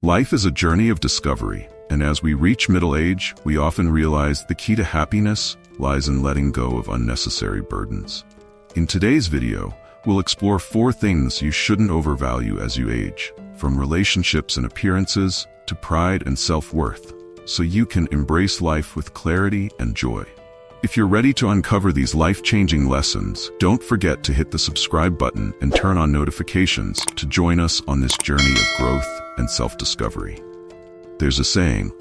Life is a journey of discovery, and as we reach middle age, we often realize the key to happiness lies in letting go of unnecessary burdens. In today's video, we'll explore 4 things you shouldn't overvalue as you age, from relationships and appearances to pride and self-worth, so you can embrace life with clarity and joy. If you're ready to uncover these life-changing lessons, don't forget to hit the subscribe button and turn on notifications to join us on this journey of growth and self-discovery. There's a saying,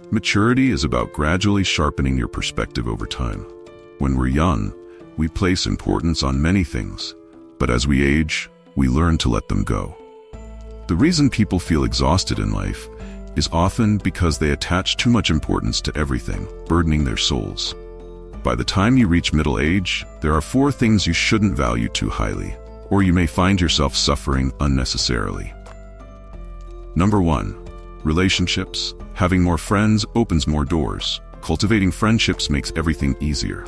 maturity is about gradually sharpening your perspective over time. When we're young, we place importance on many things, but as we age, we learn to let them go. The reason people feel exhausted in life is often because they attach too much importance to everything, burdening their souls. By the time you reach middle age, there are 4 things you shouldn't value too highly, or you may find yourself suffering unnecessarily. Number 1. Relationships. Having more friends opens more doors. Cultivating friendships makes everything easier.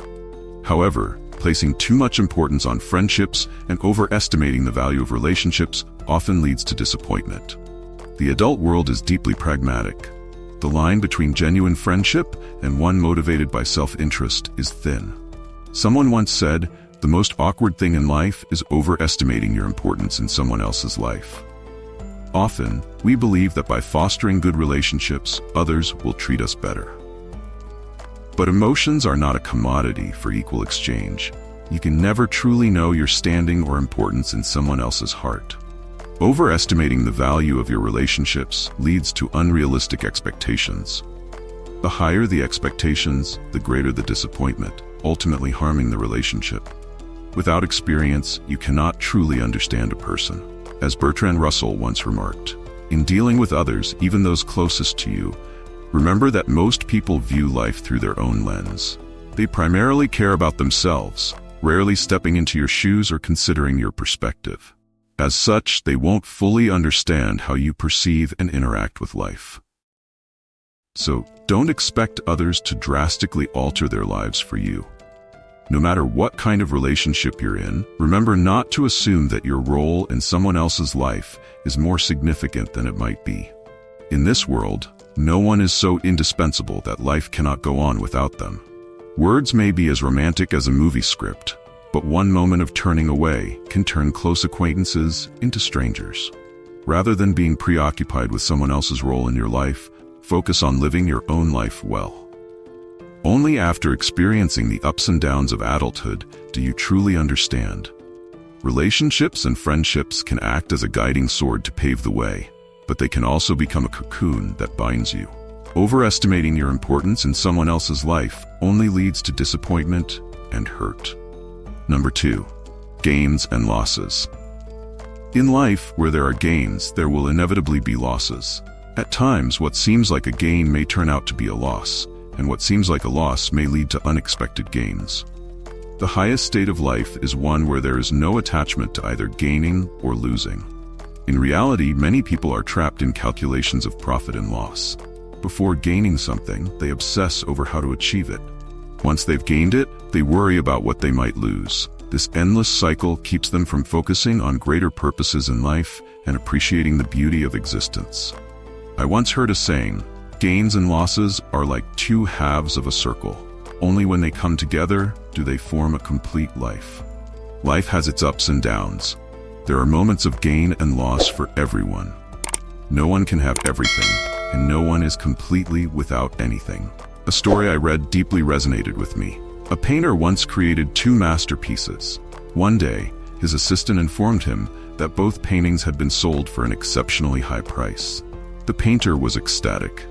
However, placing too much importance on friendships and overestimating the value of relationships often leads to disappointment. The adult world is deeply pragmatic. The line between genuine friendship and one motivated by self-interest is thin. Someone once said, "The most awkward thing in life is overestimating your importance in someone else's life." Often, we believe that by fostering good relationships, others will treat us better. But emotions are not a commodity for equal exchange. You can never truly know your standing or importance in someone else's heart. Overestimating the value of your relationships leads to unrealistic expectations. The higher the expectations, the greater the disappointment, ultimately harming the relationship. Without experience, you cannot truly understand a person. As Bertrand Russell once remarked, in dealing with others, even those closest to you, remember that most people view life through their own lens. They primarily care about themselves, rarely stepping into your shoes or considering your perspective. As such, they won't fully understand how you perceive and interact with life. So, don't expect others to drastically alter their lives for you. No matter what kind of relationship you're in, remember not to assume that your role in someone else's life is more significant than it might be. In this world, no one is so indispensable that life cannot go on without them. Words may be as romantic as a movie script, but one moment of turning away can turn close acquaintances into strangers. Rather than being preoccupied with someone else's role in your life, focus on living your own life well. Only after experiencing the ups and downs of adulthood do you truly understand. Relationships and friendships can act as a guiding sword to pave the way, but they can also become a cocoon that binds you. Overestimating your importance in someone else's life only leads to disappointment and hurt. Number 2. Gains and losses. In life, where there are gains, there will inevitably be losses. At times, what seems like a gain may turn out to be a loss, and what seems like a loss may lead to unexpected gains. The highest state of life is one where there is no attachment to either gaining or losing. In reality, many people are trapped in calculations of profit and loss. Before gaining something, they obsess over how to achieve it. Once they've gained it, they worry about what they might lose. This endless cycle keeps them from focusing on greater purposes in life and appreciating the beauty of existence. I once heard a saying, gains and losses are like 2 halves of a circle. Only when they come together do they form a complete life. Life has its ups and downs. There are moments of gain and loss for everyone. No one can have everything, and no one is completely without anything. A story I read deeply resonated with me. A painter once created 2 masterpieces. One day, his assistant informed him that both paintings had been sold for an exceptionally high price. The painter was ecstatic.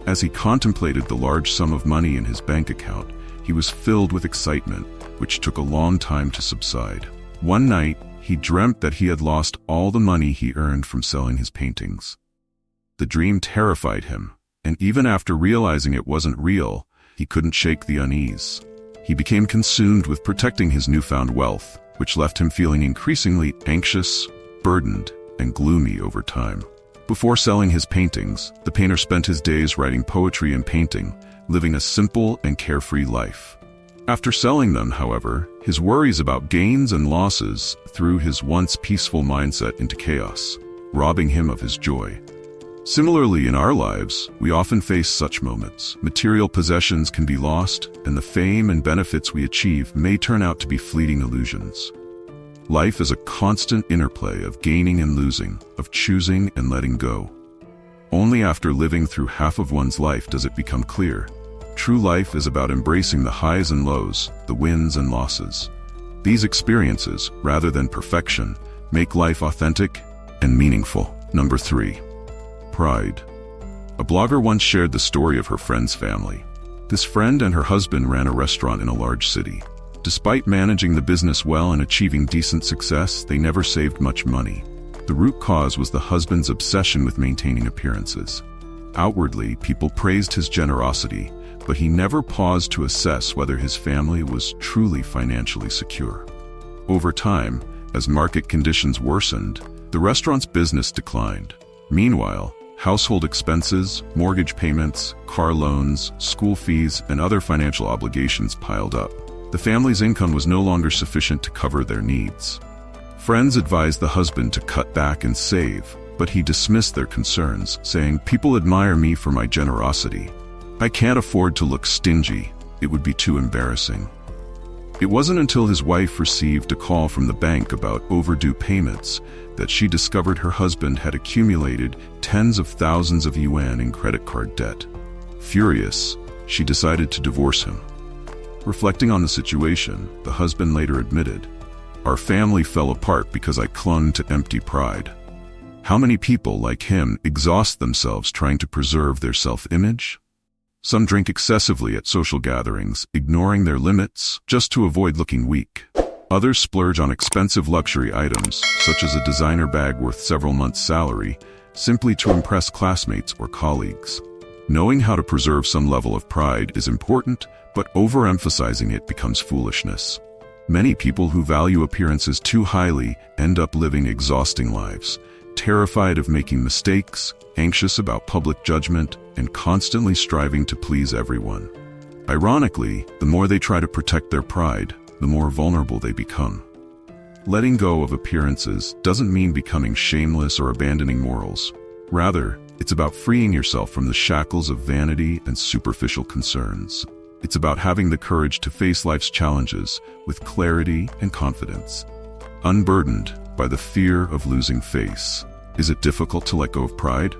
As he contemplated the large sum of money in his bank account, he was filled with excitement, which took a long time to subside. One night, he dreamt that he had lost all the money he earned from selling his paintings. The dream terrified him, and even after realizing it wasn't real, he couldn't shake the unease. He became consumed with protecting his newfound wealth, which left him feeling increasingly anxious, burdened, and gloomy over time. Before selling his paintings, the painter spent his days writing poetry and painting, living a simple and carefree life. After selling them, however, his worries about gains and losses threw his once peaceful mindset into chaos, robbing him of his joy. Similarly, in our lives, we often face such moments. Material possessions can be lost, and the fame and benefits we achieve may turn out to be fleeting illusions. Life is a constant interplay of gaining and losing, of choosing and letting go. Only after living through half of one's life does it become clear. True life is about embracing the highs and lows, the wins and losses. These experiences, rather than perfection, make life authentic and meaningful. Number 3. Pride. A blogger once shared the story of her friend's family. This friend and her husband ran a restaurant in a large city. Despite managing the business well and achieving decent success, they never saved much money. The root cause was the husband's obsession with maintaining appearances. Outwardly, people praised his generosity, but he never paused to assess whether his family was truly financially secure. Over time, as market conditions worsened, the restaurant's business declined. Meanwhile, household expenses, mortgage payments, car loans, school fees, and other financial obligations piled up. The family's income was no longer sufficient to cover their needs. Friends advised the husband to cut back and save, but he dismissed their concerns, saying, "People admire me for my generosity. I can't afford to look stingy. It would be too embarrassing." It wasn't until his wife received a call from the bank about overdue payments that she discovered her husband had accumulated tens of thousands of yuan in credit card debt. Furious, she decided to divorce him. Reflecting on the situation, the husband later admitted, "Our family fell apart because I clung to empty pride." How many people like him exhaust themselves trying to preserve their self-image? Some drink excessively at social gatherings, ignoring their limits just to avoid looking weak. Others splurge on expensive luxury items, such as a designer bag worth several months' salary, simply to impress classmates or colleagues. Knowing how to preserve some level of pride is important, but overemphasizing it becomes foolishness. Many people who value appearances too highly end up living exhausting lives, terrified of making mistakes, anxious about public judgment, and constantly striving to please everyone. Ironically, the more they try to protect their pride, the more vulnerable they become. Letting go of appearances doesn't mean becoming shameless or abandoning morals. Rather, it's about freeing yourself from the shackles of vanity and superficial concerns. It's about having the courage to face life's challenges with clarity and confidence, unburdened by the fear of losing face. Is it difficult to let go of pride?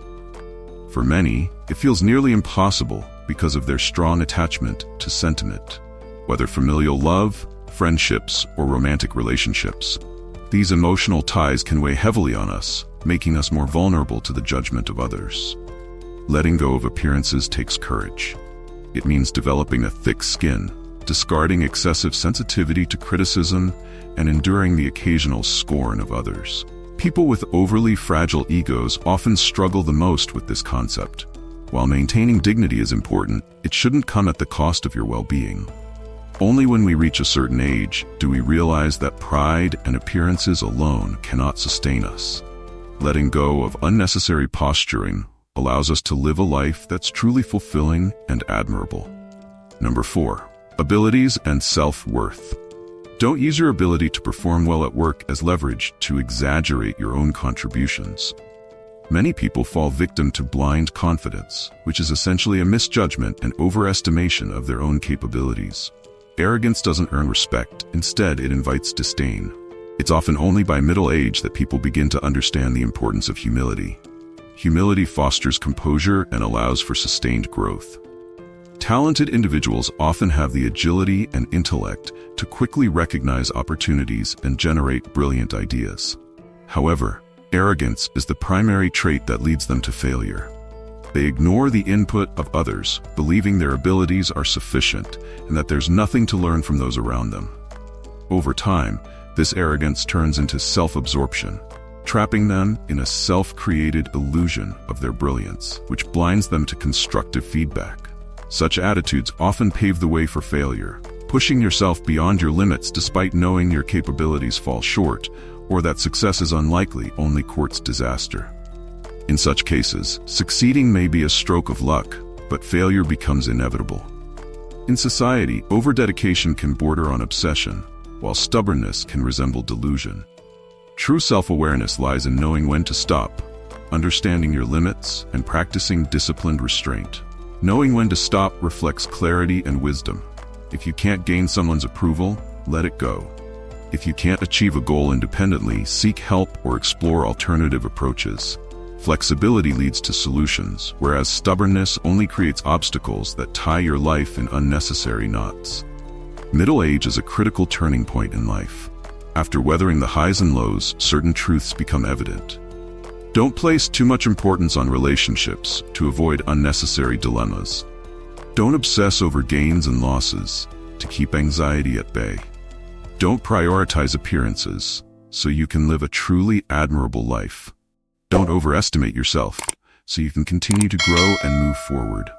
For many, it feels nearly impossible because of their strong attachment to sentiment. Whether familial love, friendships, or romantic relationships, these emotional ties can weigh heavily on us, making us more vulnerable to the judgment of others. Letting go of appearances takes courage. It means developing a thick skin, discarding excessive sensitivity to criticism, and enduring the occasional scorn of others. People with overly fragile egos often struggle the most with this concept. While maintaining dignity is important, it shouldn't come at the cost of your well-being. Only when we reach a certain age do we realize that pride and appearances alone cannot sustain us. Letting go of unnecessary posturing allows us to live a life that's truly fulfilling and admirable. Number 4. Abilities and self-worth. Don't use your ability to perform well at work as leverage to exaggerate your own contributions. Many people fall victim to blind confidence, which is essentially a misjudgment and overestimation of their own capabilities. Arrogance doesn't earn respect. Instead, it invites disdain. It's often only by middle age that people begin to understand the importance of humility. Humility fosters composure and allows for sustained growth. Talented individuals often have the agility and intellect to quickly recognize opportunities and generate brilliant ideas. However, arrogance is the primary trait that leads them to failure. They ignore the input of others, believing their abilities are sufficient and that there's nothing to learn from those around them. Over time, this arrogance turns into self-absorption, trapping them in a self-created illusion of their brilliance, which blinds them to constructive feedback. Such attitudes often pave the way for failure, pushing yourself beyond your limits despite knowing your capabilities fall short, or that success is unlikely only courts disaster. In such cases, succeeding may be a stroke of luck, but failure becomes inevitable. In society, overdedication can border on obsession, while stubbornness can resemble delusion. True self-awareness lies in knowing when to stop, understanding your limits, and practicing disciplined restraint. Knowing when to stop reflects clarity and wisdom. If you can't gain someone's approval, let it go. If you can't achieve a goal independently, seek help or explore alternative approaches. Flexibility leads to solutions, whereas stubbornness only creates obstacles that tie your life in unnecessary knots. Middle age is a critical turning point in life. After weathering the highs and lows, certain truths become evident. Don't place too much importance on relationships to avoid unnecessary dilemmas. Don't obsess over gains and losses to keep anxiety at bay. Don't prioritize appearances so you can live a truly admirable life. Don't overestimate yourself so you can continue to grow and move forward.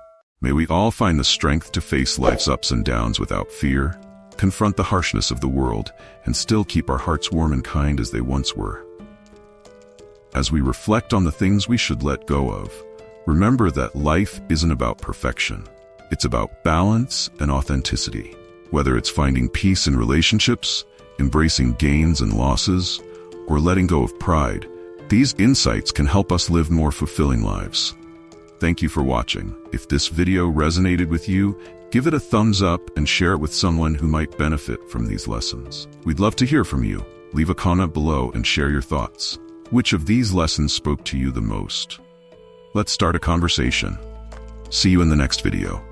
May we all find the strength to face life's ups and downs without fear, confront the harshness of the world, and still keep our hearts warm and kind as they once were. As we reflect on the things we should let go of, remember that life isn't about perfection. It's about balance and authenticity. Whether it's finding peace in relationships, embracing gains and losses, or letting go of pride, these insights can help us live more fulfilling lives. Thank you for watching. If this video resonated with you, give it a thumbs up and share it with someone who might benefit from these lessons. We'd love to hear from you. Leave a comment below and share your thoughts. Which of these lessons spoke to you the most? Let's start a conversation. See you in the next video.